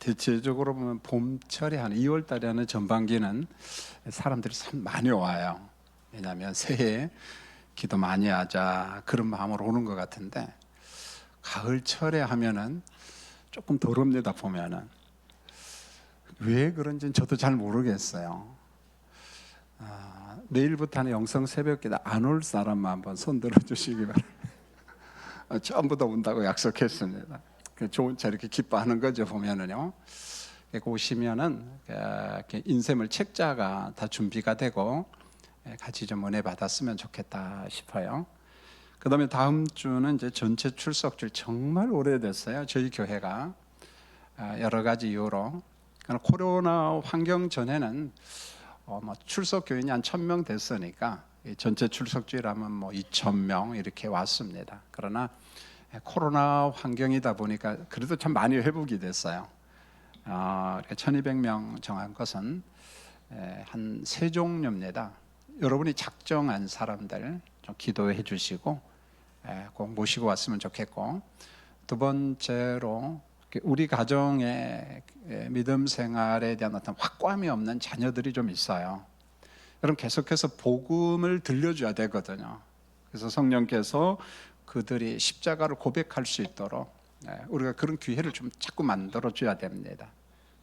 대체적으로 보면 봄철에 한 2월 달에 하는 전반기는 사람들이 참 많이 와요. 왜냐하면 새해 기도 많이 하자 그런 마음으로 오는 것 같은데, 가을철에 하면은 조금 덜합니다. 보면은 왜 그런지는 저도 잘 모르겠어요. 내일부터는 영성 새벽기도 안 올 사람만 한번 손 들어주시기 바랍니다. 전부 다 온다고 약속했습니다. 좋은 차 이렇게 기뻐하는 거죠. 보면은요. 오시면은 인쇄물 책자가 다 준비가 되고 같이 좀 은혜 받았으면 좋겠다 싶어요. 그다음에 다음 주는 이제 전체 출석줄 정말 오래됐어요. 저희 교회가 여러 가지 이유로. 코로나 환경 전에는 출석 교인이 한 1,000명 됐으니까 전체 출석주일하면 2,000명 이렇게 왔습니다. 그러나 코로나 환경이다 보니까 그래도 참 많이 회복이 됐어요. 1,200명 정한 것은 한 세 종류입니다. 여러분이 작정한 사람들 좀 기도해 주시고 꼭 모시고 왔으면 좋겠고, 두 번째로 우리 가정의 믿음 생활에 대한 어떤 확고함이 없는 자녀들이 좀 있어요. 여러분 계속해서 복음을 들려줘야 되거든요. 그래서 성령께서 그들이 십자가를 고백할 수 있도록 우리가 그런 기회를 좀 자꾸 만들어줘야 됩니다.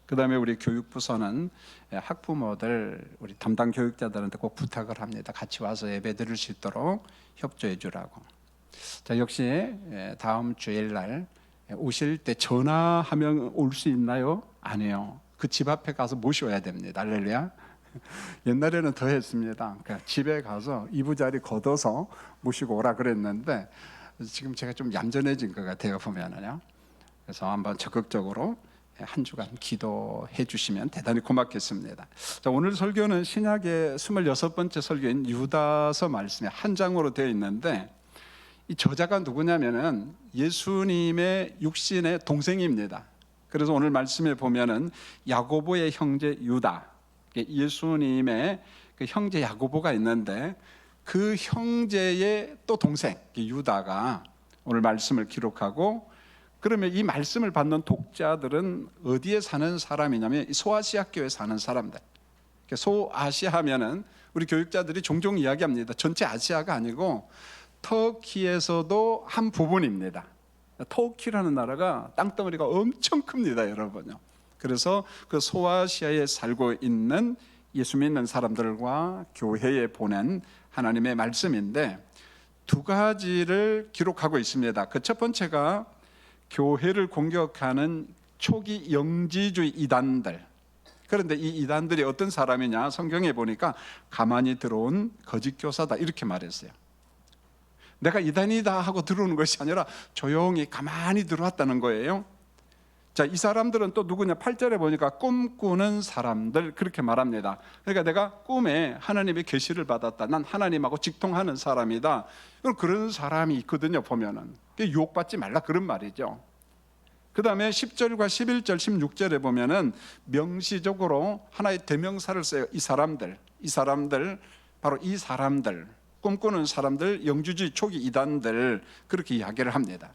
그 다음에 우리 교육부서는 학부모들, 우리 담당 교육자들한테 꼭 부탁을 합니다. 같이 와서 예배 드릴 수 있도록 협조해 주라고. 자, 역시 다음 주일날 오실 때 전화하면 올 수 있나요? 아니요. 그 집 앞에 가서 모셔야 됩니다. 할렐루야. 옛날에는 더 했습니다. 그러니까 집에 가서 이부자리 걷어서 모시고 오라 그랬는데 지금 제가 좀 얌전해진 것 같아요. 보면은요. 그래서 한번 적극적으로 한 주간 기도해 주시면 대단히 고맙겠습니다. 자, 오늘 설교는 신약의 26번째 설교인 유다서 말씀이 한 장으로 되어 있는데, 이 저자가 누구냐면은 예수님의 육신의 동생입니다. 그래서 오늘 말씀에 보면은 야고보의 형제 유다, 예수님의 그 형제 야고보가 있는데 그 형제의 또 동생 유다가 오늘 말씀을 기록하고, 그러면 이 말씀을 받는 독자들은 어디에 사는 사람이냐면 소아시아 교회에 사는 사람들. 소아시아 하면은 우리 교육자들이 종종 이야기합니다. 전체 아시아가 아니고 터키에서도 한 부분입니다. 터키라는 나라가 땅덩어리가 엄청 큽니다, 여러분요. 그래서 그 소아시아에 살고 있는 예수 믿는 사람들과 교회에 보낸 하나님의 말씀인데, 두 가지를 기록하고 있습니다. 그 첫 번째가 교회를 공격하는 초기 영지주의 이단들. 그런데 이 이단들이 어떤 사람이냐, 성경에 보니까 가만히 들어온 거짓 교사다 이렇게 말했어요. 내가 이단이다 하고 들어오는 것이 아니라 조용히 가만히 들어왔다는 거예요. 자, 이 사람들은 또 누구냐? 8절에 보니까 꿈꾸는 사람들 그렇게 말합니다. 그러니까 내가 꿈에 하나님의 계시를 받았다, 난 하나님하고 직통하는 사람이다, 그런 사람이 있거든요. 보면은 유혹받지 말라 그런 말이죠. 그 다음에 10절과 11절 16절에 보면은 명시적으로 하나의 대명사를 써요. 이 사람들 바로 이 사람들, 꿈꾸는 사람들, 영주주의 초기 이단들 그렇게 이야기를 합니다.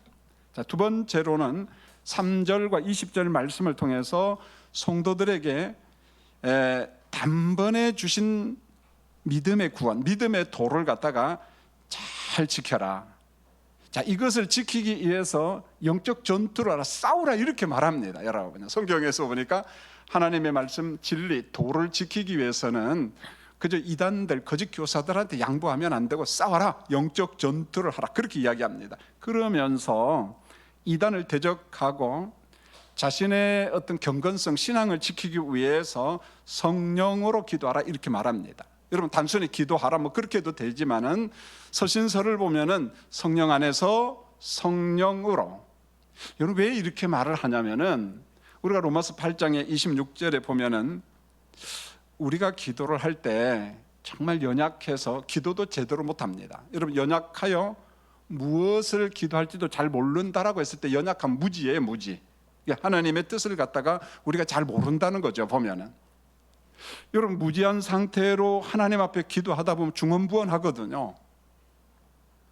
자, 두 번째로는 3절과 20절 말씀을 통해서 성도들에게 단번에 주신 믿음의 구원, 믿음의 도를 갖다가 잘 지켜라. 자, 이것을 지키기 위해서 영적 전투를 하라, 싸우라 이렇게 말합니다. 여러분, 성경에서 보니까 하나님의 말씀, 진리, 도를 지키기 위해서는 그저 이단들, 거짓 교사들한테 양보하면 안 되고 싸워라, 영적 전투를 하라 그렇게 이야기합니다. 그러면서 이단을 대적하고 자신의 어떤 경건성, 신앙을 지키기 위해서 성령으로 기도하라 이렇게 말합니다. 여러분, 단순히 기도하라 그렇게 해도 되지만은 서신서를 보면은 성령 안에서 성령으로. 여러분, 왜 이렇게 말을 하냐면은 우리가 로마서 8장의 26절에 보면은 우리가 기도를 할 때 정말 연약해서 기도도 제대로 못합니다. 여러분, 연약하여 무엇을 기도할지도 잘 모른다라고 했을 때 연약한 무지예요, 무지. 하나님의 뜻을 갖다가 우리가 잘 모른다는 거죠, 보면은. 여러분, 무지한 상태로 하나님 앞에 기도하다 보면 중언부언하거든요.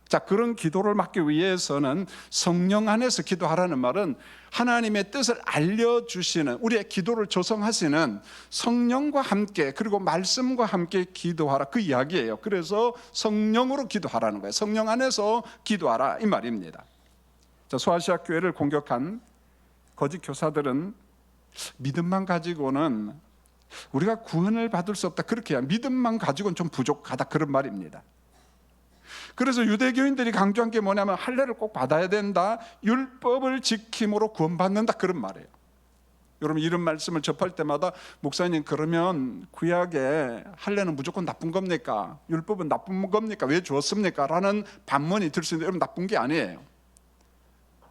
자, 그런 기도를 막기 위해서는 성령 안에서 기도하라는 말은 하나님의 뜻을 알려주시는, 우리의 기도를 조성하시는 성령과 함께, 그리고 말씀과 함께 기도하라, 그 이야기예요. 그래서 성령으로 기도하라는 거예요. 성령 안에서 기도하라, 이 말입니다. 자, 소아시아 교회를 공격한 거짓 교사들은 믿음만 가지고는 우리가 구원을 받을 수 없다, 그렇게 해야, 믿음만 가지고는 좀 부족하다, 그런 말입니다. 그래서 유대교인들이 강조한 게 뭐냐면 할례를 꼭 받아야 된다, 율법을 지킴으로 구원받는다, 그런 말이에요. 여러분, 이런 말씀을 접할 때마다 목사님, 그러면 구약에 할례는 무조건 나쁜 겁니까? 율법은 나쁜 겁니까? 왜 주었습니까? 라는 반문이 들 수 있는데, 여러분, 나쁜 게 아니에요.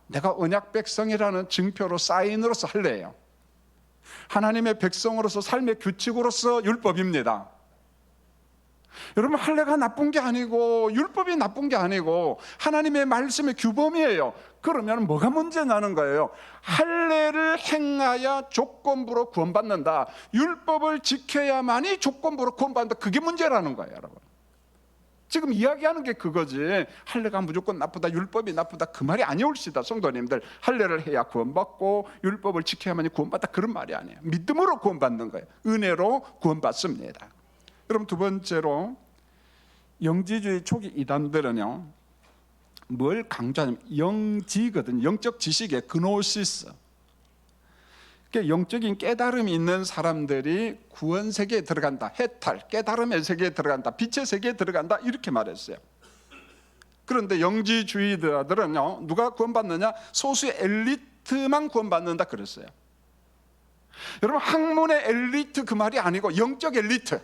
내가 언약 백성이라는 증표로, 사인으로서 할례예요. 하나님의 백성으로서 삶의 규칙으로서 율법입니다. 여러분, 할례가 나쁜 게 아니고 율법이 나쁜 게 아니고 하나님의 말씀의 규범이에요. 그러면 뭐가 문제냐는 거예요. 할례를 행하여 조건부로 구원받는다, 율법을 지켜야만이 조건부로 구원받는다, 그게 문제라는 거예요. 여러분, 지금 이야기하는 게 그거지, 할례가 무조건 나쁘다, 율법이 나쁘다, 그 말이 아니올시다. 성도님들, 할례를 해야 구원받고 율법을 지켜야만이 구원받다, 그런 말이 아니에요. 믿음으로 구원받는 거예요. 은혜로 구원받습니다. 그럼 두 번째로, 영지주의 초기 이단들은요, 뭘 강조하냐면 영지거든, 영적 지식의 그노시스. 영적인 깨달음이 있는 사람들이 구원 세계에 들어간다, 해탈, 깨달음의 세계에 들어간다, 빛의 세계에 들어간다, 이렇게 말했어요. 그런데 영지주의자들은요, 누가 구원받느냐? 소수의 엘리트만 구원받는다 그랬어요. 여러분, 학문의 엘리트, 그 말이 아니고 영적 엘리트,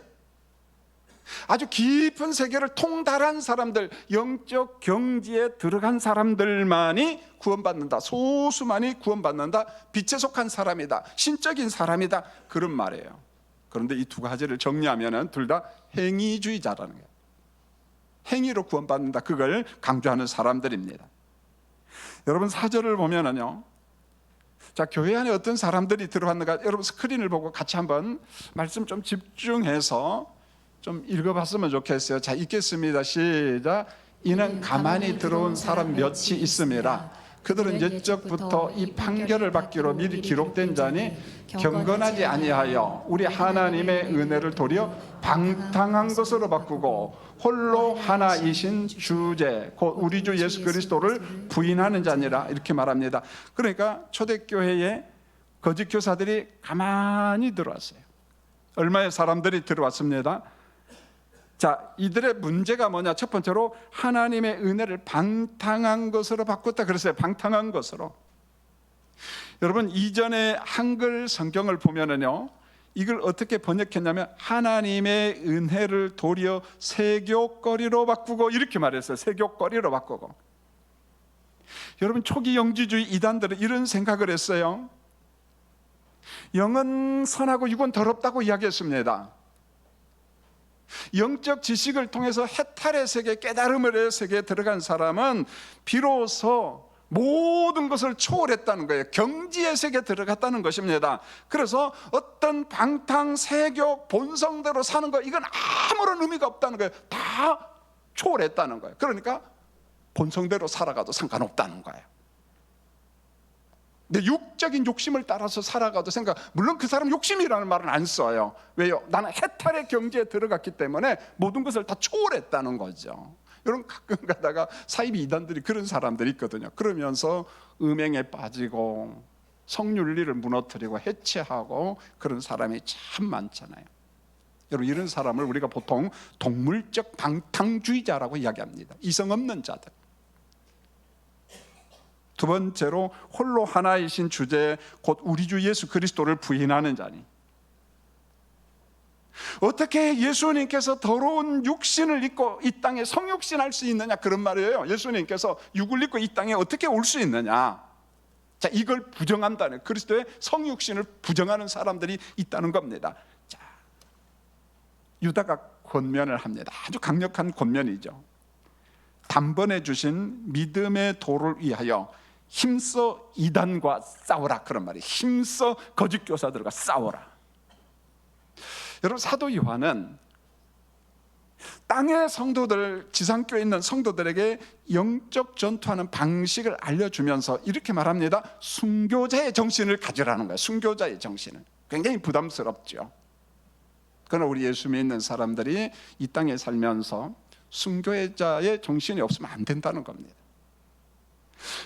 아주 깊은 세계를 통달한 사람들, 영적 경지에 들어간 사람들만이 구원받는다, 소수만이 구원받는다, 빛에 속한 사람이다, 신적인 사람이다, 그런 말이에요. 그런데 이 두 가지를 정리하면 둘 다 행위주의자라는 거예요. 행위로 구원받는다, 그걸 강조하는 사람들입니다. 여러분, 4절을 보면은요, 자, 교회 안에 어떤 사람들이 들어왔는가, 여러분 스크린을 보고 같이 한번 말씀 좀 집중해서 좀 읽어봤으면 좋겠어요. 자, 읽겠습니다. 시작. 이는 가만히 들어온 사람 몇이 있음이라. 그들은 옛적부터 이 판결을 받기로 미리 기록된 자니 경건하지 아니하여 우리 하나님의 은혜를 도리어 방탕한 것으로 바꾸고 홀로 하나이신 주제, 곧 우리 주 예수 그리스도를 부인하는 자니라, 이렇게 말합니다. 그러니까 초대교회에 거짓 교사들이 가만히 들어왔어요. 얼마의 사람들이 들어왔습니다. 자, 이들의 문제가 뭐냐? 첫 번째로 하나님의 은혜를 방탕한 것으로 바꿨다 그랬어요. 방탕한 것으로. 여러분, 이전에 한글 성경을 보면은요, 이걸 어떻게 번역했냐면 하나님의 은혜를 도리어 세교거리로 바꾸고, 이렇게 말했어요. 세교거리로 바꾸고. 여러분, 초기 영지주의 이단들은 이런 생각을 했어요. 영은 선하고 육은 더럽다고 이야기했습니다. 영적 지식을 통해서 해탈의 세계, 깨달음의 세계에 들어간 사람은 비로소 모든 것을 초월했다는 거예요. 경지의 세계에 들어갔다는 것입니다. 그래서 어떤 방탕세교 본성대로 사는 거, 이건 아무런 의미가 없다는 거예요. 다 초월했다는 거예요. 그러니까 본성대로 살아가도 상관없다는 거예요. 내 육적인 욕심을 따라서 살아가도 물론 그 사람 욕심이라는 말은 안 써요. 왜요? 나는 해탈의 경지에 들어갔기 때문에 모든 것을 다 초월했다는 거죠. 여러분, 가끔 가다가 사이비 이단들이 그런 사람들이 있거든요. 그러면서 음행에 빠지고 성윤리를 무너뜨리고 해체하고 그런 사람이 참 많잖아요. 여러분, 이런 사람을 우리가 보통 동물적 방탕주의자라고 이야기합니다. 이성 없는 자들. 두 번째로 홀로 하나이신 주제, 곧 우리 주 예수 그리스도를 부인하는 자니. 어떻게 예수님께서 더러운 육신을 입고 이 땅에 성육신할 수 있느냐, 그런 말이에요. 예수님께서 육을 입고 이 땅에 어떻게 올 수 있느냐. 자, 이걸 부정한다는, 그리스도의 성육신을 부정하는 사람들이 있다는 겁니다. 자, 유다가 권면을 합니다. 아주 강력한 권면이죠. 단번에 주신 믿음의 도를 위하여 힘써 이단과 싸워라, 그런 말이에요. 힘써 거짓 교사들과 싸워라. 여러분, 사도 요한은 땅의 성도들, 지상교회에 있는 성도들에게 영적 전투하는 방식을 알려주면서 이렇게 말합니다. 순교자의 정신을 가지라는 거예요. 순교자의 정신을. 굉장히 부담스럽죠. 그러나 우리 예수 믿는 사람들이 이 땅에 살면서 순교자의 정신이 없으면 안 된다는 겁니다.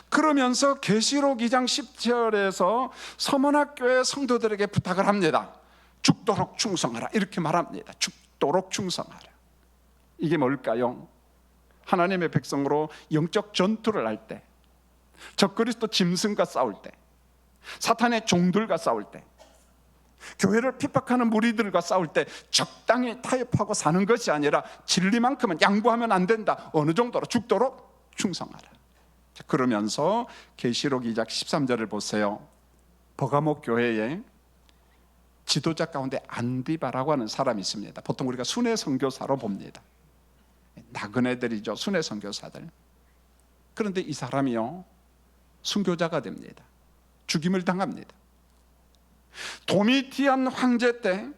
그러면서 계시록 2장 10절에서 서문학교의 성도들에게 부탁을 합니다. 죽도록 충성하라, 이렇게 말합니다. 죽도록 충성하라. 이게 뭘까요? 하나님의 백성으로 영적 전투를 할 때, 적그리스도 짐승과 싸울 때, 사탄의 종들과 싸울 때, 교회를 핍박하는 무리들과 싸울 때 적당히 타협하고 사는 것이 아니라 진리만큼은 양보하면 안 된다. 어느 정도로? 죽도록 충성하라. 그러면서 계시록 2장 13절을 보세요. 버가모 교회에 지도자 가운데 안디바라고 하는 사람이 있습니다. 보통 우리가 순회 선교사로 봅니다. 나그네들이죠, 순회 선교사들. 그런데 이 사람이요, 순교자가 됩니다. 죽임을 당합니다. 도미티안 황제 때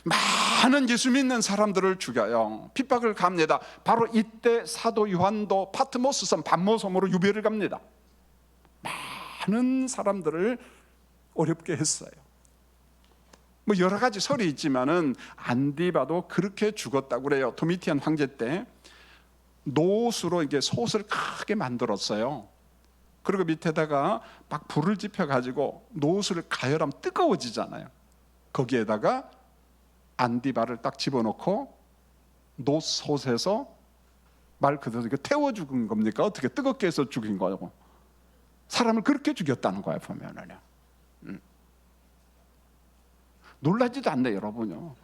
많은 예수 믿는 사람들을 죽여요. 핍박을 갑니다. 바로 이때 사도 요한도 파트모스 섬, 반모섬으로 유배를 갑니다. 많은 사람들을 어렵게 했어요. 뭐 여러 가지 설이 있지만은 안디바도 그렇게 죽었다고 그래요. 도미티안 황제 때 노수로 이게 솥을 크게 만들었어요. 그리고 밑에다가 막 불을 지펴가지고 노수를 가열하면 뜨거워지잖아요. 거기에다가 안디바를 딱 집어넣고 노솥에서 말 그대로 태워 죽은 겁니까? 어떻게 뜨겁게 해서 죽인 거고? 사람을 그렇게 죽였다는 거예요, 보면은요. 놀라지도 않네, 여러분요.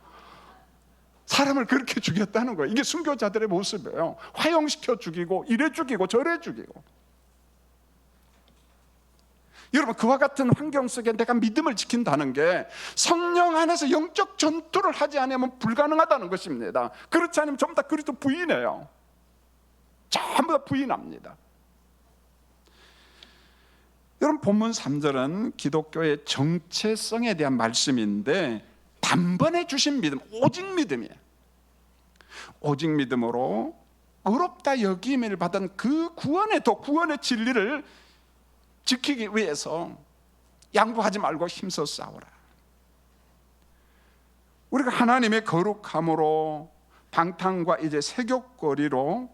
사람을 그렇게 죽였다는 거예요. 이게 순교자들의 모습이에요. 화형시켜 죽이고, 이래 죽이고, 저래 죽이고. 여러분, 그와 같은 환경 속에 내가 믿음을 지킨다는 게 성령 안에서 영적 전투를 하지 않으면 불가능하다는 것입니다. 그렇지 않으면 전부 다 그리스도 부인해요. 전부 다 부인합니다. 여러분, 본문 3절은 기독교의 정체성에 대한 말씀인데 단번에 주신 믿음, 오직 믿음이에요. 오직 믿음으로 의롭다 여김을 받은 그 구원의 진리를 지키기 위해서 양보하지 말고 힘써 싸우라. 우리가 하나님의 거룩함으로 방탕과 이제 세욕거리로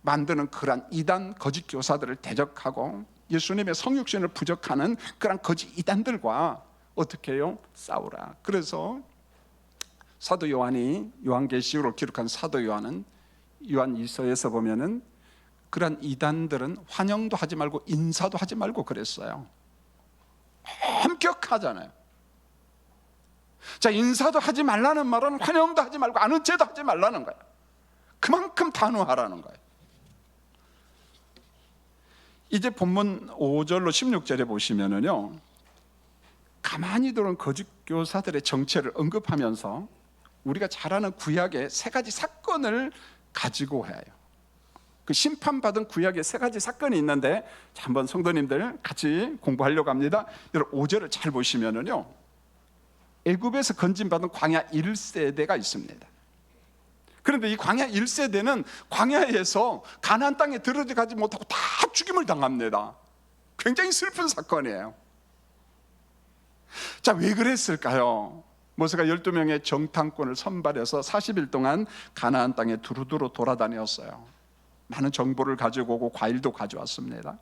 만드는 그러한 이단 거짓 교사들을 대적하고 예수님의 성육신을 부적하는 그러한 거짓 이단들과 어떻게 해요? 싸우라. 그래서 사도 요한이 요한계시록을 기록한 사도 요한은 요한 2서에서 보면은 그러한 이단들은 환영도 하지 말고 인사도 하지 말고 그랬어요. 엄격하잖아요. 자, 인사도 하지 말라는 말은 환영도 하지 말고 아는 체도 하지 말라는 거예요. 그만큼 단호하라는 거예요. 이제 본문 5절로 16절에 보시면은요, 가만히 들어온 거짓 교사들의 정체를 언급하면서 우리가 잘 아는 구약의 세 가지 사건을 가지고 해요. 그 심판받은 구약의 세 가지 사건이 있는데, 자, 한번 성도님들 같이 공부하려고 합니다. 여러분 5절을 잘 보시면은요, 애굽에서 건진받은 광야 1세대가 있습니다. 그런데 이 광야 1세대는 광야에서 가나안 땅에 들어가지 못하고 다 죽임을 당합니다. 굉장히 슬픈 사건이에요. 자, 왜 그랬을까요? 모세가 12명의 정탐꾼을 선발해서 40일 동안 가나안 땅에 두루두루 돌아다녔어요. 많은 정보를 가지고 오고 과일도 가져왔습니다.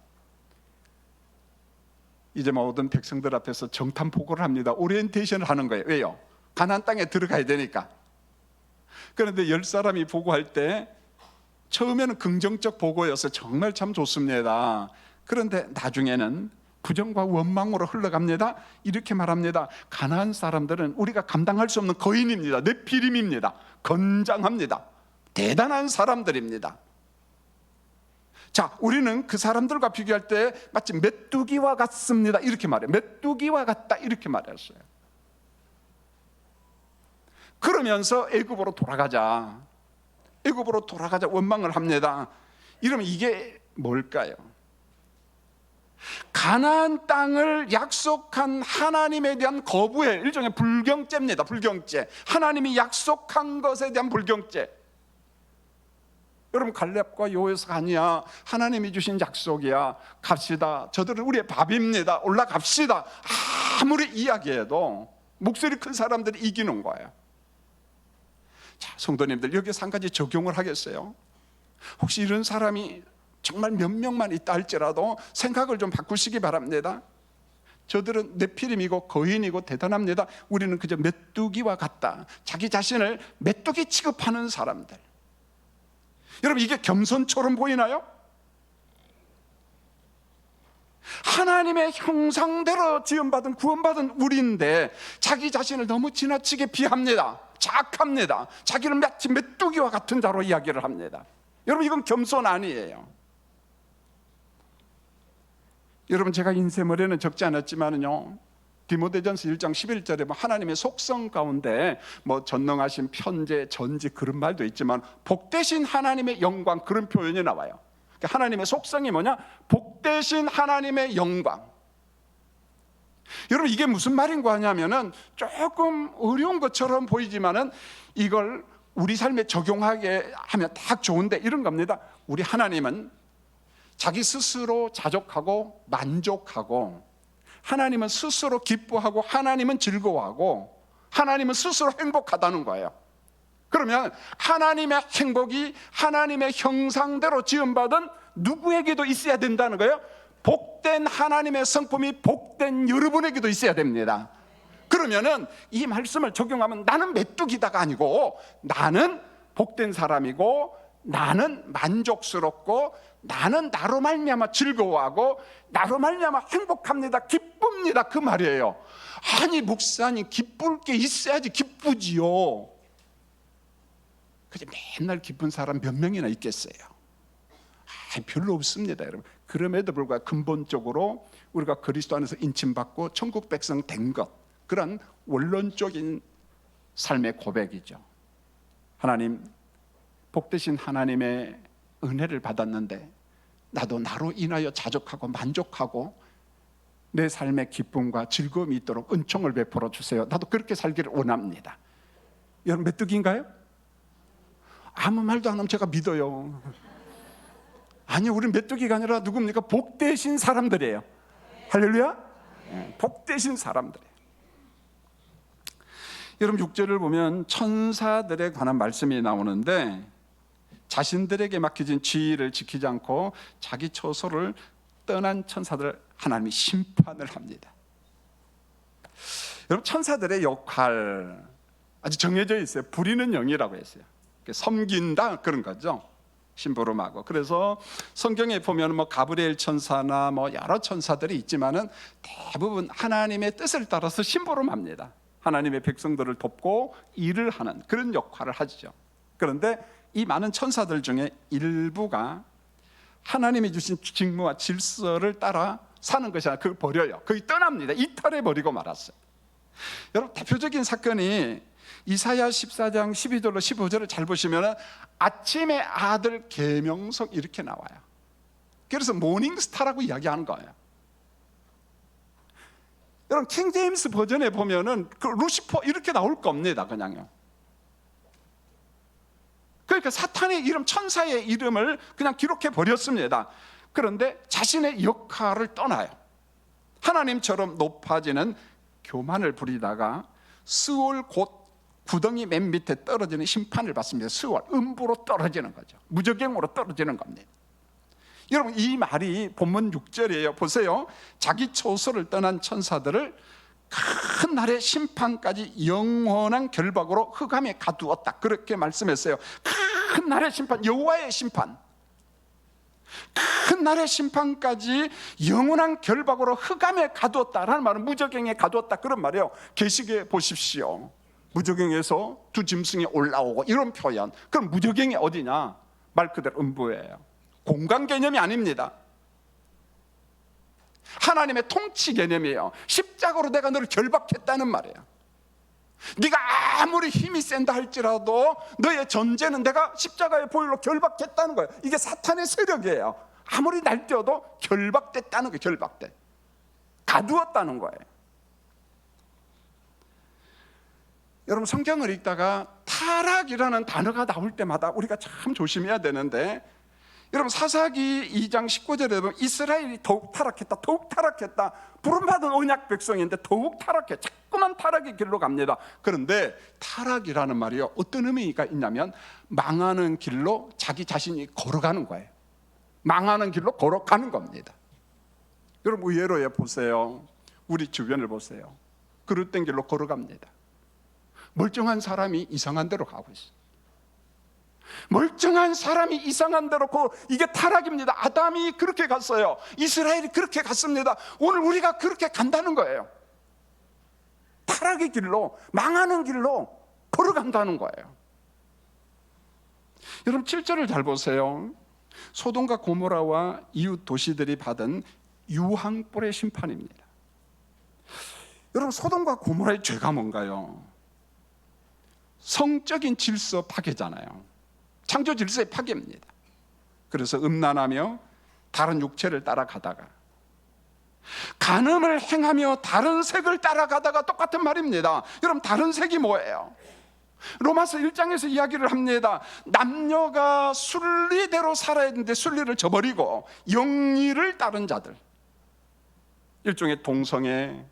이제 모든 백성들 앞에서 정탐 보고를 합니다. 오리엔테이션을 하는 거예요. 왜요? 가나안 땅에 들어가야 되니까. 그런데 10사람이 보고할 때 처음에는 긍정적 보고여서 정말 참 좋습니다. 그런데 나중에는 부정과 원망으로 흘러갑니다. 이렇게 말합니다. 가나안 사람들은 우리가 감당할 수 없는 거인입니다. 네피림입니다. 건장합니다. 대단한 사람들입니다. 자, 우리는 그 사람들과 비교할 때 마치 메뚜기와 같습니다. 이렇게 말해요. 메뚜기와 같다, 이렇게 말했어요. 그러면서 애굽으로 돌아가자, 애굽으로 돌아가자 원망을 합니다. 이러면 이게 뭘까요? 가나안 땅을 약속한 하나님에 대한 거부의 일종의 불경죄입니다. 불경죄. 하나님이 약속한 것에 대한 불경죄. 여러분, 갈렙과 여호수아가 아니야, 하나님이 주신 약속이야, 갑시다, 저들은 우리의 밥입니다, 올라갑시다, 아무리 이야기해도 목소리 큰 사람들이 이기는 거예요. 자, 성도님들, 여기서 한 가지 적용을 하겠어요. 혹시 이런 사람이 정말 몇 명만 있다 할지라도 생각을 좀 바꾸시기 바랍니다. 저들은 네피림이고 거인이고 대단합니다. 우리는 그저 메뚜기와 같다. 자기 자신을 메뚜기 취급하는 사람들. 여러분, 이게 겸손처럼 보이나요? 하나님의 형상대로 지음받은 구원받은 우리인데 자기 자신을 너무 지나치게 비합니다. 자학합니다. 자기를 마치 메뚜기와 같은 자로 이야기를 합니다. 여러분, 이건 겸손 아니에요. 여러분, 제가 인쇄머리는 적지 않았지만요, 디모데전서 1장 11절에 하나님의 속성 가운데 전능하신 편재, 전지 그런 말도 있지만 복되신 하나님의 영광, 그런 표현이 나와요. 그러니까 하나님의 속성이 뭐냐? 복되신 하나님의 영광. 여러분, 이게 무슨 말인가 하냐면은 조금 어려운 것처럼 보이지만은 이걸 우리 삶에 적용하게 하면 딱 좋은데 이런 겁니다. 우리 하나님은 자기 스스로 자족하고 만족하고, 하나님은 스스로 기뻐하고, 하나님은 즐거워하고, 하나님은 스스로 행복하다는 거예요. 그러면 하나님의 행복이 하나님의 형상대로 지음받은 누구에게도 있어야 된다는 거예요. 복된 하나님의 성품이 복된 여러분에게도 있어야 됩니다. 그러면은 이 말씀을 적용하면 나는 메뚜기다가 아니고 나는 복된 사람이고, 나는 만족스럽고, 나는 나로 말미암아 즐거워하고, 나로 말미암아 행복합니다, 기쁩니다, 그 말이에요. 아니, 목사님, 기쁠 게 있어야지 기쁘지요. 그저 맨날 기쁜 사람 몇 명이나 있겠어요? 별로 없습니다, 여러분. 그럼에도 불구하고 근본적으로 우리가 그리스도 안에서 인침받고 천국 백성 된 것, 그런 원론적인 삶의 고백이죠. 하나님, 복되신 하나님의 은혜를 받았는데 나도 나로 인하여 자족하고 만족하고 내 삶의 기쁨과 즐거움이 있도록 은총을 베풀어 주세요. 나도 그렇게 살기를 원합니다. 여러분, 메뚜기인가요? 아무 말도 안 하면 제가 믿어요. 아니요, 우리는 메뚜기가 아니라 누굽니까? 복되신 사람들이에요. 할렐루야. 복되신 사람들이에요. 여러분, 6절을 보면 천사들에 관한 말씀이 나오는데, 자신들에게 맡겨진 지위를 지키지 않고 자기 처소를 떠난 천사들 하나님이 심판을 합니다. 여러분, 천사들의 역할 아주 정해져 있어요. 부리는 영이라고 했어요. 섬긴다, 그런 거죠. 심부름하고. 그래서 성경에 보면 가브리엘 천사나 여러 천사들이 있지만은 대부분 하나님의 뜻을 따라서 심부름합니다. 하나님의 백성들을 돕고 일을 하는 그런 역할을 하죠. 그런데 이 많은 천사들 중에 일부가 하나님이 주신 직무와 질서를 따라 사는 것이 아니라 그걸 버려요. 거의 떠납니다. 이탈해 버리고 말았어요. 여러분, 대표적인 사건이 이사야 14장 12절로 15절을 잘 보시면 아침의 아들 계명석 이렇게 나와요. 그래서 모닝스타라고 이야기하는 거예요. 여러분, 킹제임스 버전에 보면은 그 루시퍼 이렇게 나올 겁니다. 그냥요. 그러니까 사탄의 이름, 천사의 이름을 그냥 기록해 버렸습니다. 그런데 자신의 역할을 떠나요. 하나님처럼 높아지는 교만을 부리다가 스올 곧 구덩이 맨 밑에 떨어지는 심판을 받습니다. 스올, 음부로 떨어지는 거죠. 무저갱으로 떨어지는 겁니다. 여러분, 이 말이 본문 6절이에요. 보세요. 자기 처소를 떠난 천사들을 큰 날의 심판까지 영원한 결박으로 흑암에 가두었다, 그렇게 말씀했어요. 큰 날의 심판, 여호와의 심판, 큰 날의 심판까지 영원한 결박으로 흑암에 가두었다라는 말은 무저갱에 가두었다, 그런 말이에요. 계시록에 보십시오. 무저갱에서 두 짐승이 올라오고 이런 표현. 그럼 무저갱이 어디냐? 말 그대로 음부예요. 공간 개념이 아닙니다. 하나님의 통치 개념이에요. 십자가로 내가 너를 결박했다는 말이에요. 네가 아무리 힘이 센다 할지라도 너의 존재는 내가 십자가의 보혈로 결박했다는 거예요. 이게 사탄의 세력이에요. 아무리 날뛰어도 결박됐다는 거예요. 결박돼. 가두었다는 거예요. 여러분, 성경을 읽다가 타락이라는 단어가 나올 때마다 우리가 참 조심해야 되는데, 여러분 사사기 2장 19절에 보면 이스라엘이 더욱 타락했다, 더욱 타락했다. 부름받은 언약 백성인데 더욱 타락해. 자꾸만 타락의 길로 갑니다. 그런데 타락이라는 말이요, 어떤 의미가 있냐면 망하는 길로 자기 자신이 걸어가는 거예요. 망하는 길로 걸어가는 겁니다. 여러분, 의외로 보세요. 우리 주변을 보세요. 그릇된 길로 걸어갑니다. 멀쩡한 사람이 이상한 데로 가고 있어요. 멀쩡한 사람이 이상한 데로 이게 타락입니다. 아담이 그렇게 갔어요. 이스라엘이 그렇게 갔습니다. 오늘 우리가 그렇게 간다는 거예요. 타락의 길로, 망하는 길로 걸어간다는 거예요. 여러분 7절을 잘 보세요. 소돔과 고모라와 이웃 도시들이 받은 유황불의 심판입니다. 여러분, 소돔과 고모라의 죄가 뭔가요? 성적인 질서 파괴잖아요. 창조 질서의 파괴입니다. 그래서 음란하며 다른 육체를 따라가다가, 간음을 행하며 다른 색을 따라가다가, 똑같은 말입니다. 여러분, 다른 색이 뭐예요? 로마서 1장에서 이야기를 합니다. 남녀가 순리대로 살아야 되는데 순리를 저버리고 영리를 따른 자들, 일종의 동성애,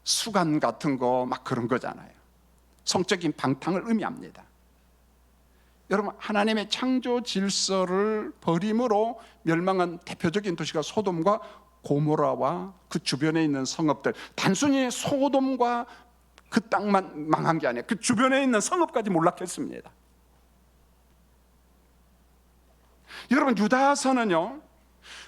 수간 같은 거 막 그런 거잖아요. 성적인 방탕을 의미합니다. 여러분, 하나님의 창조 질서를 버림으로 멸망한 대표적인 도시가 소돔과 고모라와 그 주변에 있는 성읍들. 단순히 소돔과 그 땅만 망한 게 아니에요. 그 주변에 있는 성읍까지 몰락했습니다. 여러분, 유다서는요,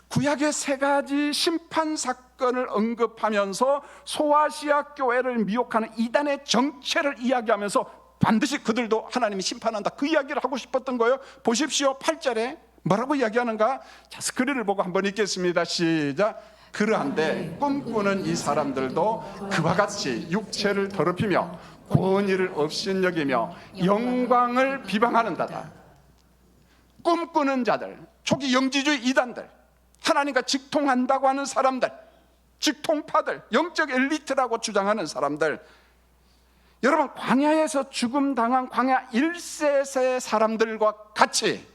구약의 세 가지 심판 사건을 언급하면서 소아시아 교회를 미혹하는 이단의 정체를 이야기하면서 반드시 그들도 하나님이 심판한다, 그 이야기를 하고 싶었던 거예요. 보십시오. 8절에 뭐라고 이야기하는가? 자, 스크린을 보고 한번 읽겠습니다. 시작. 그러한데 꿈꾸는 이 사람들도 그와 같이 육체를 더럽히며 권위를 업신여기며 영광을 비방하는다다. 꿈꾸는 자들, 초기 영지주의 이단들, 하나님과 직통한다고 하는 사람들, 직통파들, 영적 엘리트라고 주장하는 사람들, 여러분, 광야에서 죽음 당한 광야 1세의 사람들과 같이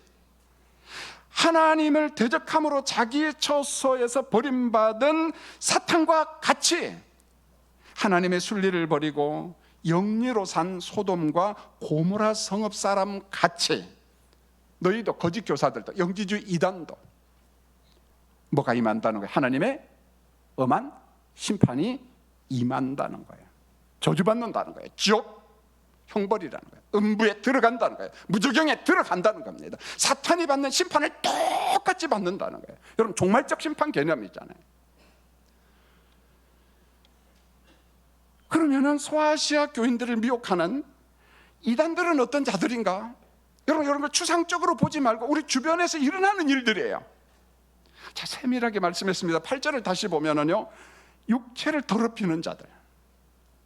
하나님을 대적함으로 자기의 처소에서 버림받은 사탄과 같이 하나님의 순리를 버리고 영리로 산 소돔과 고모라 성읍 사람 같이, 너희도 거짓 교사들도 영지주의 이단도 뭐가 임한다는 거예요? 하나님의 엄한 심판이 임한다는 거예요. 저주받는다는 거예요. 지옥 형벌이라는 거예요. 음부에 들어간다는 거예요. 무저경에 들어간다는 겁니다. 사탄이 받는 심판을 똑같이 받는다는 거예요. 여러분, 종말적 심판 개념이잖아요. 그러면은 소아시아 교인들을 미혹하는 이단들은 어떤 자들인가? 여러분, 이런 걸 추상적으로 보지 말고 우리 주변에서 일어나는 일들이에요. 자, 세밀하게 말씀했습니다. 8절을 다시 보면은요, 육체를 더럽히는 자들,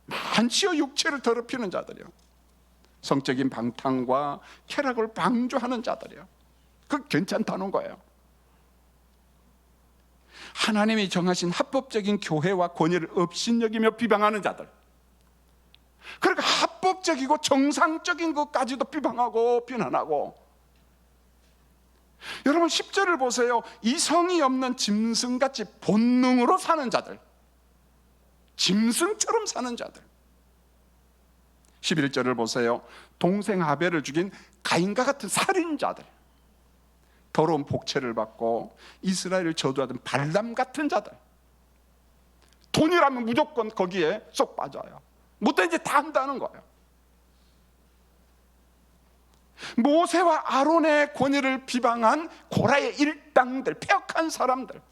많지요. 육체를 더럽히는 자들이요. 성적인 방탕과 쾌락을 방조하는 자들이요. 그거 괜찮다는 거예요. 하나님이 정하신 합법적인 교회와 권위를 업신여기며 비방하는 자들, 그러니까 합법적이고 정상적인 것까지도 비방하고 비난하고. 여러분 10절을 보세요. 이성이 없는 짐승같이 본능으로 사는 자들, 짐승처럼 사는 자들. 11절을 보세요. 동생 하벨을 죽인 가인과 같은 살인자들, 더러운 복채를 받고 이스라엘을 저주하던 발람 같은 자들. 돈이라면 무조건 거기에 쏙 빠져요. 뭐든지 다 한다는 거예요. 모세와 아론의 권위를 비방한 고라의 일당들, 폐역한 사람들.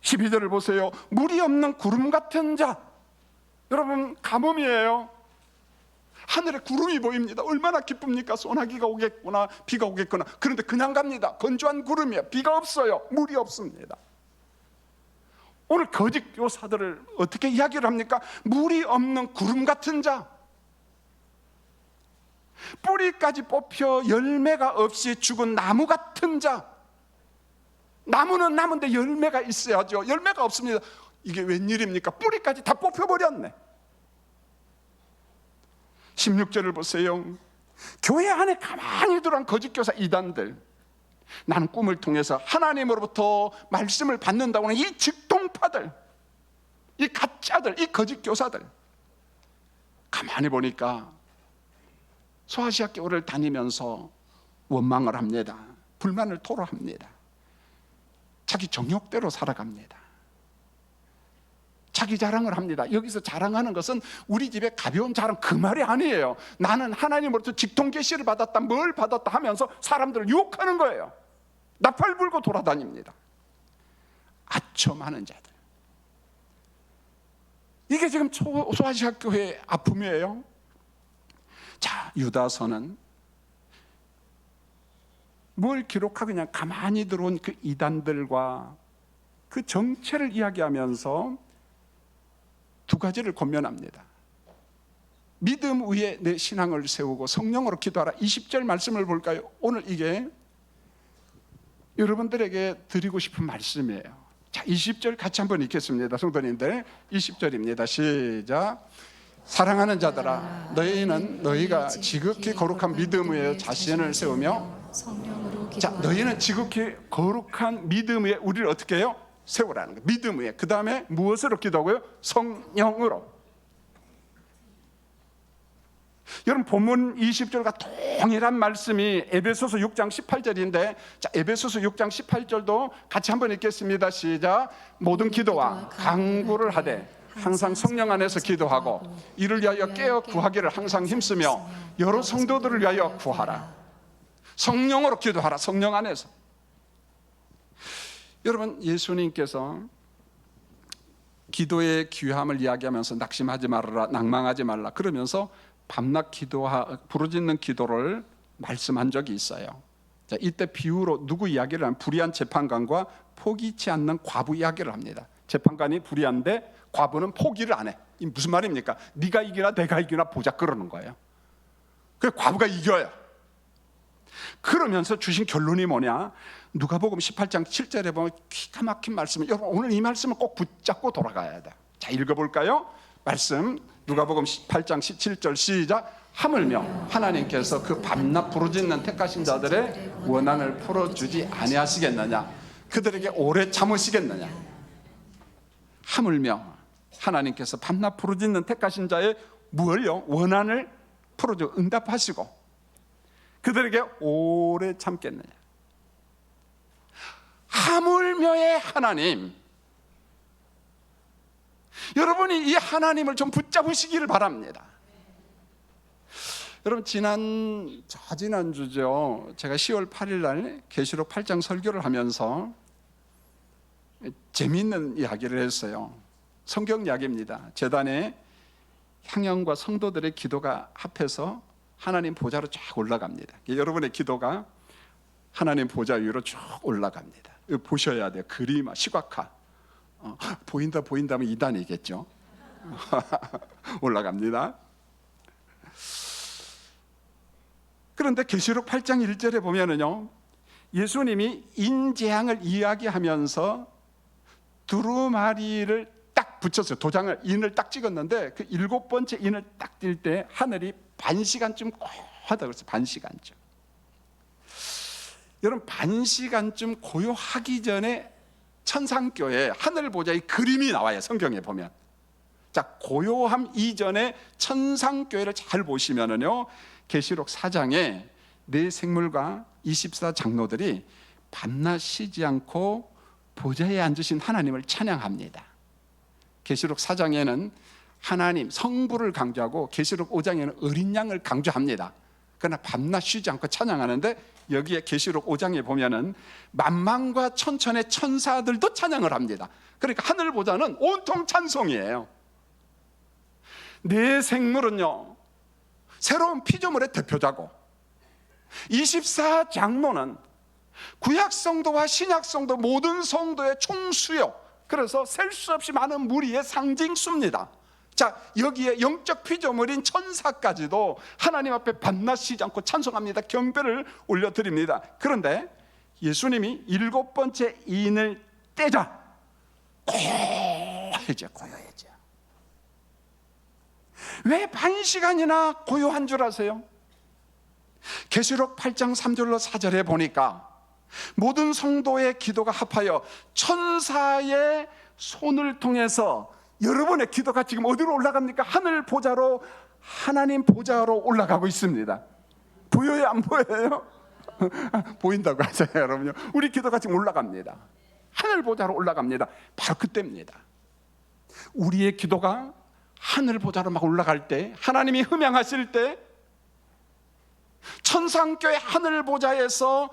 12절을 보세요. 물이 없는 구름 같은 자. 여러분, 가뭄이에요. 하늘에 구름이 보입니다. 얼마나 기쁩니까? 소나기가 오겠구나, 비가 오겠구나. 그런데 그냥 갑니다. 건조한 구름이에요. 비가 없어요. 물이 없습니다. 오늘 거짓 교사들을 어떻게 이야기를 합니까? 물이 없는 구름 같은 자. 뿌리까지 뽑혀 열매가 없이 죽은 나무 같은 자. 나무는 나무인데 열매가 있어야죠. 열매가 없습니다. 이게 웬일입니까? 뿌리까지 다 뽑혀버렸네. 16절을 보세요. 교회 안에 가만히 들어간 거짓교사 이단들, 나는 꿈을 통해서 하나님으로부터 말씀을 받는다고 하는 이 직동파들, 이 가짜들, 이 거짓교사들, 가만히 보니까 소아시아 교회를 다니면서 원망을 합니다. 불만을 토로합니다. 자기 정욕대로 살아갑니다. 자기 자랑을 합니다. 여기서 자랑하는 것은 우리 집에 가벼운 자랑, 그 말이 아니에요. 나는 하나님으로부터 직통 계시를 받았다, 뭘 받았다 하면서 사람들을 유혹하는 거예요. 나팔 불고 돌아다닙니다. 아첨 많은 자들. 이게 지금 소아시아 교회의 아픔이에요. 자, 유다서는 뭘 기록하고 그냥 가만히 들어온 그 이단들과 그 정체를 이야기하면서 두 가지를 권면합니다. 믿음 위에 내 신앙을 세우고 성령으로 기도하라. 20절 말씀을 볼까요? 오늘 이게 여러분들에게 드리고 싶은 말씀이에요. 자, 20절 같이 한번 읽겠습니다. 성도님들, 20절입니다. 시작. 사랑하는 자들아, 너희는 너희가 지극히 거룩한 믿음 위에 자신을 세우며, 자, 너희는 지극히 거룩한 믿음 위에 우리를 어떻게 해요? 세우라는 거예요. 믿음 위에. 그 다음에 무엇으로 기도하고요? 성령으로. 여러분, 본문 20절과 동일한 말씀이 에베소서 6장 18절인데, 자, 에베소서 6장 18절도 같이 한번 읽겠습니다. 시작. 모든 기도와 간구를 하되 항상 성령 안에서 기도하고 이를 위하여 깨어 구하기를 항상 힘쓰며 여러 성도들을 위하여 구하라. 성령으로 기도하라. 성령 안에서. 여러분, 예수님께서 기도의 귀함을 이야기하면서 낙심하지 말아라, 낭망하지 말라 그러면서 밤낮 부르짖는 기도를 말씀한 적이 있어요. 자, 이때 비유로 누구 이야기를 하면 불의한 재판관과 포기치 않는 과부 이야기를 합니다. 재판관이 불의한데 과부는 포기를 안 해. 이 무슨 말입니까? 네가 이기나 내가 이기나 보자 그러는 거예요. 그래서 과부가 이겨요. 그러면서 주신 결론이 뭐냐? 누가복음 18장 7절에 보면 기가 막힌 말씀을, 여러분 오늘 이 말씀을 꼭 붙잡고 돌아가야 돼. 자, 읽어볼까요? 말씀 누가복음 18장 17절 시작. 하물며 하나님께서 그 밤낮 부르짖는 택하신 자들의 원한을 풀어주지 아니하시겠느냐? 그들에게 오래 참으시겠느냐? 하물며 하나님께서 밤낮 부르짖는 택하신 자의 무엇을요? 원한을 풀어주고 응답하시고 그들에게 오래 참겠느냐? 하물며의 하나님. 여러분이 이 하나님을 좀 붙잡으시기를 바랍니다. 여러분, 지난주죠. 제가 10월 8일 날 계시록 8장 설교를 하면서 재미있는 이야기를 했어요. 성경 이야기입니다. 제단에 향연과 성도들의 기도가 합해서 하나님 보좌로 쫙 올라갑니다. 여러분의 기도가 하나님 보좌 위로 쭉 올라갑니다. 이거 보셔야 돼요. 그림, 시각화. 보인다 하면 이단이겠죠. 올라갑니다. 그런데 계시록 8장 1절에 보면은요, 예수님이 인재앙을 이야기하면서 두루마리를 딱 붙였어요. 도장을, 인을 딱 찍었는데 그 7번째 인을 딱 띌 때 하늘이 반시간쯤 고요하다 그랬어요. 반시간쯤. 여러분, 반시간쯤 고요하기 전에 천상교회 하늘 보좌의 그림이 나와요. 성경에 보면. 자, 고요함 이전에 천상교회를 잘 보시면은요, 계시록 4장에 네 생물과 24장로들이 밤낮 쉬지 않고 보좌에 앉으신 하나님을 찬양합니다. 계시록 4장에는 하나님 성부를 강조하고 계시록 5장에는 어린 양을 강조합니다. 그러나 밤낮 쉬지 않고 찬양하는데 여기에 계시록 5장에 보면은 만만과 천천의 천사들도 찬양을 합니다. 그러니까 하늘 보좌는 온통 찬송이에요. 네 생물은요, 새로운 피조물의 대표자고 24장로는 구약성도와 신약성도 모든 성도의 총수요, 그래서 셀 수 없이 많은 무리의 상징수입니다. 자, 여기에 영적 피조물인 천사까지도 하나님 앞에 반나시지 않고 찬송합니다. 경배를 올려드립니다. 그런데 예수님이 7번째 인을 떼자 고요해져. 왜 반시간이나 고요한 줄 아세요? 계시록 8장 3절로 4절에 보니까 모든 성도의 기도가 합하여 천사의 손을 통해서 여러분의 기도가 지금 어디로 올라갑니까? 하늘 보좌로, 하나님 보좌로 올라가고 있습니다. 보여요, 안 보여요? 보인다고 하잖아요, 여러분요. 우리 기도가 지금 올라갑니다. 하늘 보좌로 올라갑니다. 바로 그때입니다. 우리의 기도가 하늘 보좌로 막 올라갈 때, 하나님이 흠양하실 때, 천상교회 하늘 보좌에서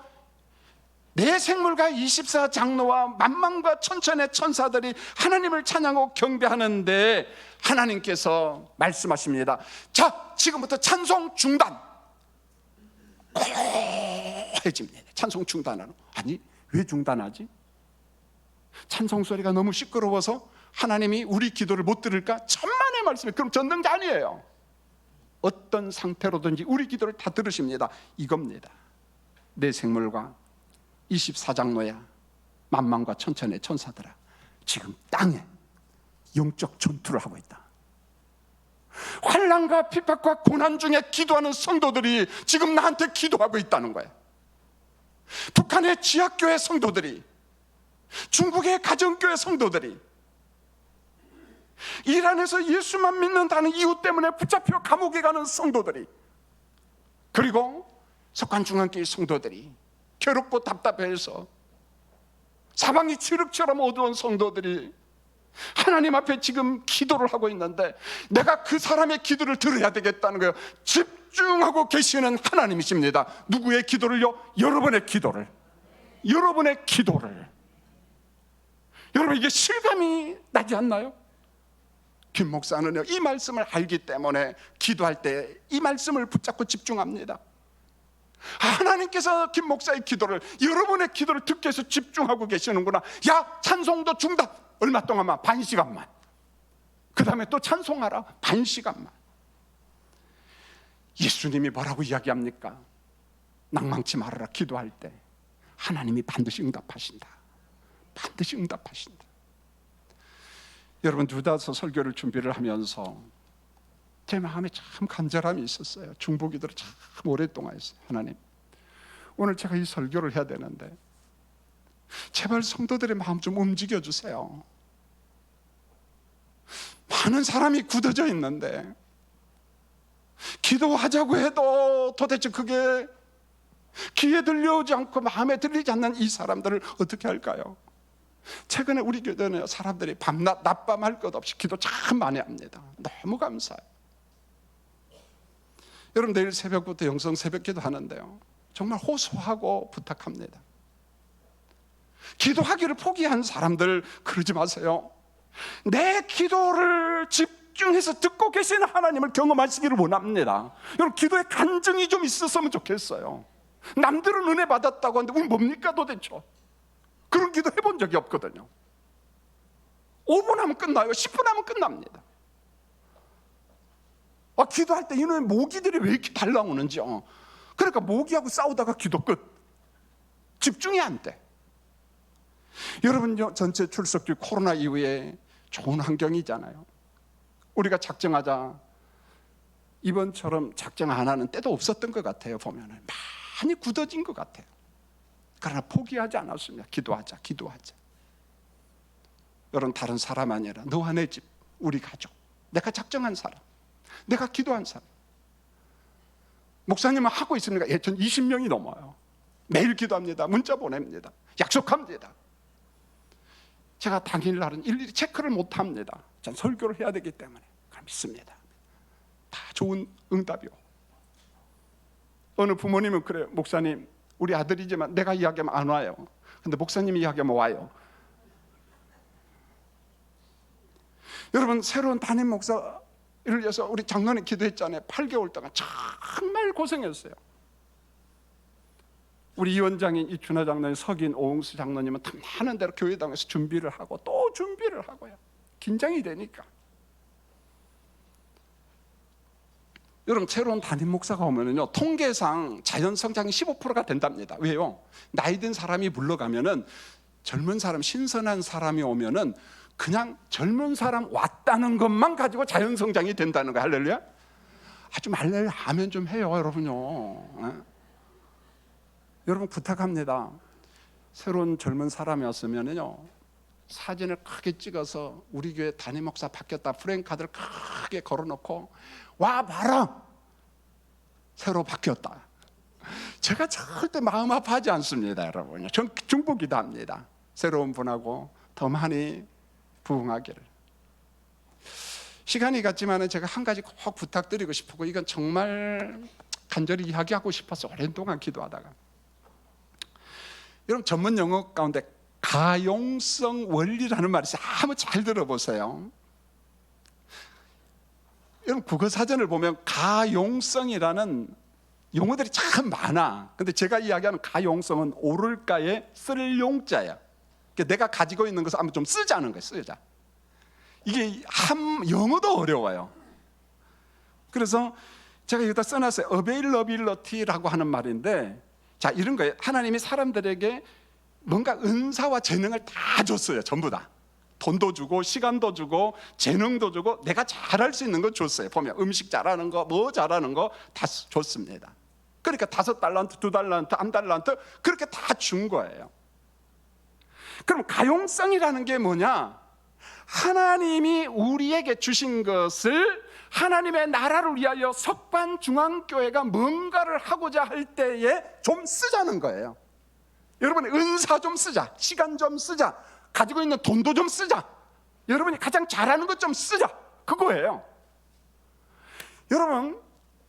내 생물과 24장로와 만만과 천천의 천사들이 하나님을 찬양하고 경배하는데 하나님께서 말씀하십니다. 자, 지금부터 찬송 중단. 고요해집니다. 찬송 중단하는. 아니, 왜 중단하지? 찬송 소리가 너무 시끄러워서 하나님이 우리 기도를 못 들을까? 천만의 말씀이. 그럼 전능자 아니에요. 어떤 상태로든지 우리 기도를 다 들으십니다. 이겁니다. 내 생물과 24장로야, 만만과 천천의 천사들아, 지금 땅에 영적 전투를 하고 있다. 환난과 핍박과 고난 중에 기도하는 성도들이 지금 나한테 기도하고 있다는 거예요. 북한의 지하교회 성도들이, 중국의 가정교회 성도들이, 이란에서 예수만 믿는다는 이유 때문에 붙잡혀 감옥에 가는 성도들이, 그리고 석관중앙교회 성도들이, 괴롭고 답답해서 사방이 칠흑처럼 어두운 성도들이 하나님 앞에 지금 기도를 하고 있는데 내가 그 사람의 기도를 들어야 되겠다는 거예요. 집중하고 계시는 하나님이십니다. 누구의 기도를요? 여러분의 기도를. 여러분의 기도를. 여러분, 이게 실감이 나지 않나요? 김 목사는요, 이 말씀을 알기 때문에 기도할 때 이 말씀을 붙잡고 집중합니다. 하나님께서 김 목사의 기도를, 여러분의 기도를 듣기 위해서 집중하고 계시는구나. 야, 찬송도 중단. 얼마 동안만, 반 시간만. 그 다음에 또 찬송하라. 반 시간만. 예수님이 뭐라고 이야기합니까? 낭망치 말아라. 기도할 때 하나님이 반드시 응답하신다. 반드시 응답하신다. 여러분, 유다서 설교를 준비를 하면서 제 마음에 참 간절함이 있었어요. 중보기도를 참 오랫동안 했어요. 하나님, 오늘 제가 이 설교를 해야 되는데 제발 성도들의 마음 좀 움직여 주세요. 많은 사람이 굳어져 있는데 기도하자고 해도 도대체 그게 귀에 들려오지 않고 마음에 들리지 않는 이 사람들을 어떻게 할까요? 최근에 우리 교회는 사람들이 밤낮 낮밤 할 것 없이 기도 참 많이 합니다. 너무 감사해요. 여러분, 내일 새벽부터 영성 새벽기도 하는데요, 정말 호소하고 부탁합니다. 기도하기를 포기한 사람들 그러지 마세요. 내 기도를 집중해서 듣고 계시는 하나님을 경험하시기를 원합니다. 여러분, 기도에 간증이 좀 있었으면 좋겠어요. 남들은 은혜 받았다고 하는데 우리 뭡니까 도대체? 그런 기도 해본 적이 없거든요. 5분 하면 끝나요. 10분 하면 끝납니다. 기도할 때 이놈의 모기들이 왜 이렇게 달라오는지요. 그러니까 모기하고 싸우다가 기도 끝. 집중이 안 돼. 여러분, 전체 출석률 코로나 이후에 좋은 환경이잖아요. 우리가 작정하자, 이번처럼 작정 안 하는 때도 없었던 것 같아요. 보면은 많이 굳어진 것 같아요. 그러나 포기하지 않았습니다. 기도하자, 기도하자. 여러분, 다른 사람 아니라 너와 내 집, 우리 가족, 내가 작정한 사람, 내가 기도한 사람. 목사님은 하고 있습니까? 예, 전 20명이 넘어요. 매일 기도합니다. 문자 보냅니다. 약속합니다. 제가 당일날은 일일이 체크를 못합니다. 전 설교를 해야 되기 때문에. 그럼 믿습니다. 다 좋은 응답이요. 어느 부모님은 그래요. 목사님, 우리 아들이지만 내가 이야기하면 안 와요. 근데 목사님이 이야기하면 와요. 여러분, 새로운 담임 목사를 위해서 우리 작년에 기도했잖아요. 8개월 동안 정말 고생했어요. 우리 위원장인 이춘하 장로님, 석인 오홍수 장로님은 탐나는 대로 교회당에서 준비를 하고 또 준비를 하고요. 긴장이 되니까. 여러분 새로운 담임 목사가 오면은요 통계상 자연 성장이 15%가 된답니다. 왜요? 나이 든 사람이 물러가면은 젊은 사람, 신선한 사람이 오면은 그냥 젊은 사람 왔다는 것만 가지고 자연 성장이 된다는 거예요. 할렐루야. 아주 말레 아멘 좀 해요, 여러분요. 여러분 부탁합니다. 새로운 젊은 사람이 왔으면은요 사진을 크게 찍어서 우리 교회 담임 목사 바뀌었다 프레임카드를 크게 걸어놓고 와 봐라 새로 바뀌었다. 제가 절대 마음 아파하지 않습니다, 여러분. 전 중보기도 합니다. 새로운 분하고 더 많이 부흥하기를. 시간이 갔지만 제가 한 가지 꼭 부탁드리고 싶고 이건 정말 간절히 이야기하고 싶어서 오랜 동안 기도하다가 여러분 전문 용어 가운데 가용성 원리라는 말이 있어요. 한번 잘 들어보세요. 여러분 국어사전을 보면 가용성이라는 용어들이 참 많아. 근데 제가 이야기하는 가용성은 오를가에 쓸 용자야. 그러니까 내가 가지고 있는 것을 한번 좀 쓰자는 거예요. 쓰자. 이게 영어도 어려워요. 그래서 제가 여기다 써놨어요. availability라고 하는 말인데, 자 이런 거예요. 하나님이 사람들에게 뭔가 은사와 재능을 다 줬어요. 전부 다. 돈도 주고 시간도 주고 재능도 주고 내가 잘할 수 있는 거 줬어요. 보면 음식 잘하는 거 뭐 잘하는 거 다 줬습니다. 그러니까 5달란트 2달란트 1달란트 그렇게 다 준 거예요. 그럼 가용성이라는 게 뭐냐? 하나님이 우리에게 주신 것을 하나님의 나라를 위하여 석반중앙교회가 뭔가를 하고자 할 때에 좀 쓰자는 거예요. 여러분 은사 좀 쓰자, 시간 좀 쓰자, 가지고 있는 돈도 좀 쓰자, 여러분이 가장 잘하는 것 좀 쓰자, 그거예요. 여러분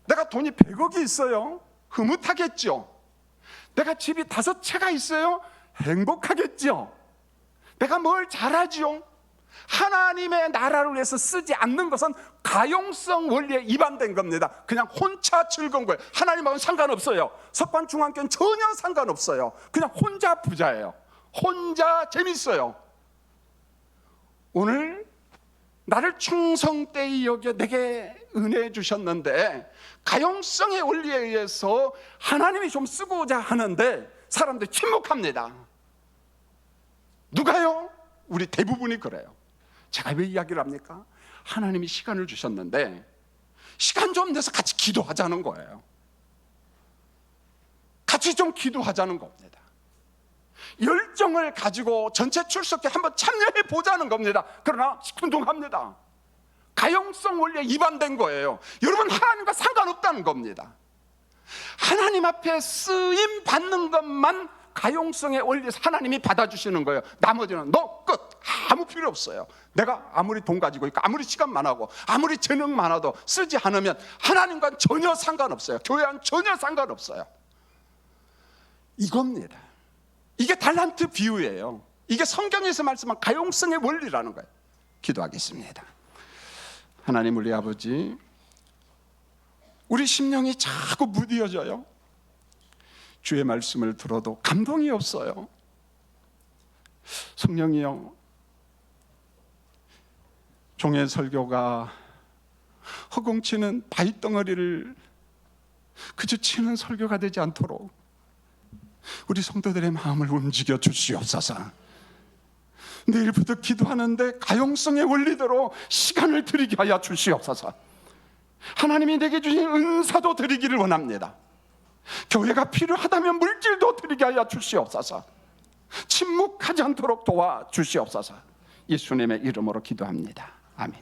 내가 돈이 100억이 있어요. 흐뭇하겠죠. 내가 집이 5채가 있어요. 행복하겠죠. 내가 뭘 잘하지요? 하나님의 나라를 위해서 쓰지 않는 것은 가용성 원리에 위반된 겁니다. 그냥 혼자 즐거운 거예요. 하나님하고는 상관없어요. 석반중앙교회는 전혀 상관없어요. 그냥 혼자 부자예요. 혼자 재밌어요. 오늘 나를 충성되이 여겨 내게 은혜 주셨는데 가용성의 원리에 의해서 하나님이 좀 쓰고자 하는데 사람들이 침묵합니다. 누가요? 우리 대부분이 그래요. 제가 왜 이야기를 합니까? 하나님이 시간을 주셨는데 시간 좀 내서 같이 기도하자는 거예요. 같이 좀 기도하자는 겁니다. 열정을 가지고 전체 출석회 한번 참여해 보자는 겁니다. 그러나 시큰둥합니다. 가용성 원리에 위반된 거예요. 여러분 하나님과 상관없다는 겁니다. 하나님 앞에 쓰임 받는 것만 가용성의 원리에서 하나님이 받아주시는 거예요. 나머지는 너 끝. 아무 필요 없어요. 내가 아무리 돈 가지고 있고 아무리 시간 많아도 아무리 재능 많아도 쓰지 않으면 하나님과는 전혀 상관없어요. 교회와는 전혀 상관없어요. 이겁니다. 이게 달란트 비유예요. 이게 성경에서 말씀한 가용성의 원리라는 거예요. 기도하겠습니다. 하나님 우리 아버지, 우리 심령이 자꾸 무뎌져요. 주의 말씀을 들어도 감동이 없어요. 성령이여, 종의 설교가 허공치는 바위덩어리를 그저 치는 설교가 되지 않도록 우리 성도들의 마음을 움직여 주시옵소서. 내일부터 기도하는데 가용성의 원리대로 시간을 드리게 하여 주시옵소서. 하나님이 내게 주신 은사도 드리기를 원합니다. 교회가 필요하다면 물질도 드리게 하여 주시옵소서. 침묵하지 않도록 도와주시옵소서. 예수님의 이름으로 기도합니다. 아멘.